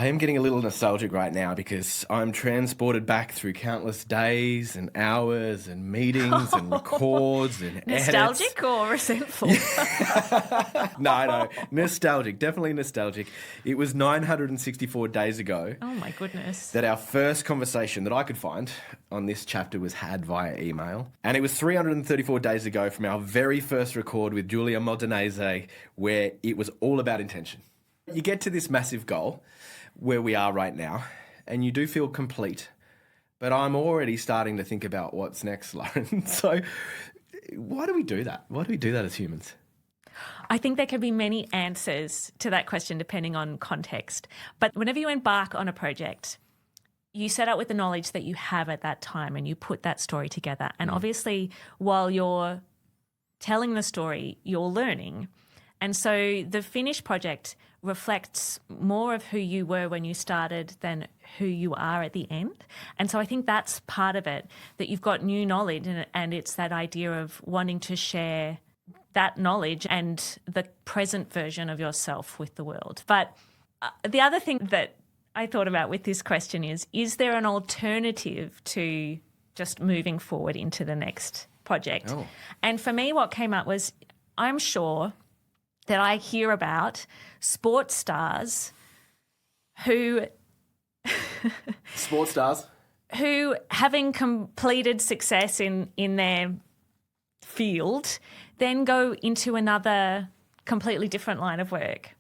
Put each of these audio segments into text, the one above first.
I am getting a little nostalgic right now because I'm transported back through countless days and hours and meetings and records and Nostalgic edits. or resentful? No, nostalgic, definitely nostalgic. It was 964 days ago Oh my goodness. that our first conversation that I could find on this chapter was had via email. And it was 334 days ago from our very first record with Julia Modenese, where it was all about intention. You get to this massive goal where we are right now, and you do feel complete. But I'm already starting to think about what's next, Lauren. So why do we do that? Why do we do that as humans? I think there can be many answers to that question depending on context. But whenever you embark on a project, you set out with the knowledge that you have at that time and you put that story together. And obviously, while you're telling the story, you're learning. And so the finished project reflects more of who you were when you started than who you are at the end. And so I think that's part of it, that you've got new knowledge and it's that idea of wanting to share that knowledge and the present version of yourself with the world. But the other thing that I thought about with this question is there an alternative to just moving forward into the next project? Oh. And for me, what came up was, I'm sure that I hear about sports stars who Sports stars. who, having completed success in their field, then go into another completely different line of work.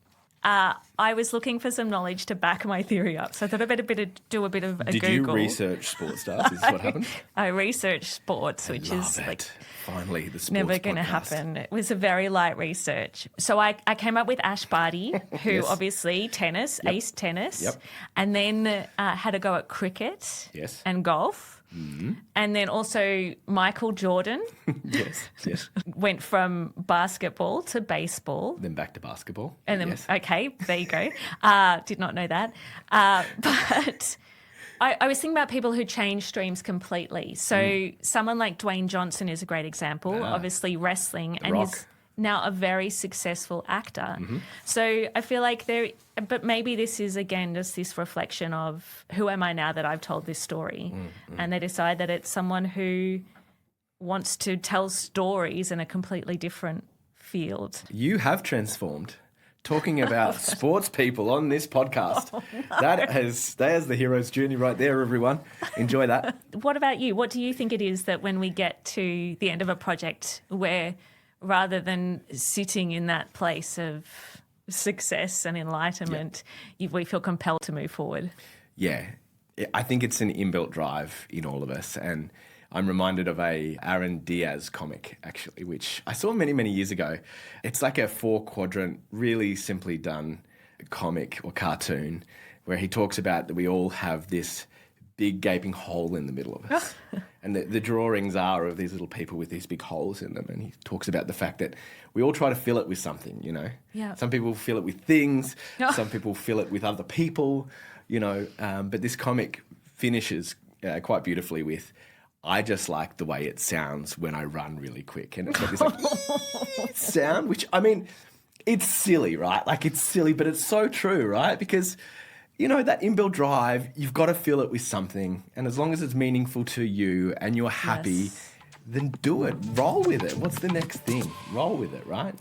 I was looking for some knowledge to back my theory up, so I thought I'd better do a bit of a Did Google. you research sports stars? Is this what happened? I researched sports, which Love is it. like Finally, the sports never going to podcast. happen. It was a very light research. So I came up with Ash Barty, who Yes. obviously tennis, ace tennis, Yep. and then had a go at cricket Yes. and golf. And then also Michael Jordan Yes. went from basketball to baseball. Then back to basketball. And then, yes. okay, there you go. Did not know that. But I was thinking about people who change streams completely. So someone like Dwayne Johnson is a great example, obviously wrestling, and Rock. he's now a very successful actor. So I feel like but maybe this is, again, just this reflection of who am I now that I've told this story? And they decide that it's someone who wants to tell stories in a completely different field. You have transformed. Talking about sports people on this podcast. There's the hero's journey right there, everyone. Enjoy that. What about you? What do you think it is that when we get to the end of a project where rather than sitting in that place of success and enlightenment, we feel compelled to move forward? Yeah, I think it's an inbuilt drive in all of us. And I'm reminded of a Aaron Diaz comic, actually, which I saw many, many years ago. It's like a 4-quadrant, really simply done comic or cartoon where he talks about that we all have this big gaping hole in the middle of us. And the drawings are of these little people with these big holes in them. And he talks about the fact that we all try to fill it with something, you know. Yeah. Some people fill it with things. Some people fill it with other people, you know. But this comic finishes quite beautifully with, I just like the way it sounds when I run really quick. And it's got this like sound, which, I mean, it's silly, right? Like, it's silly, but it's so true, right? Because, you know, that inbuilt drive, you've got to fill it with something. And as long as it's meaningful to you and you're happy, then do it. Roll with it. What's the next thing? Roll with it, right?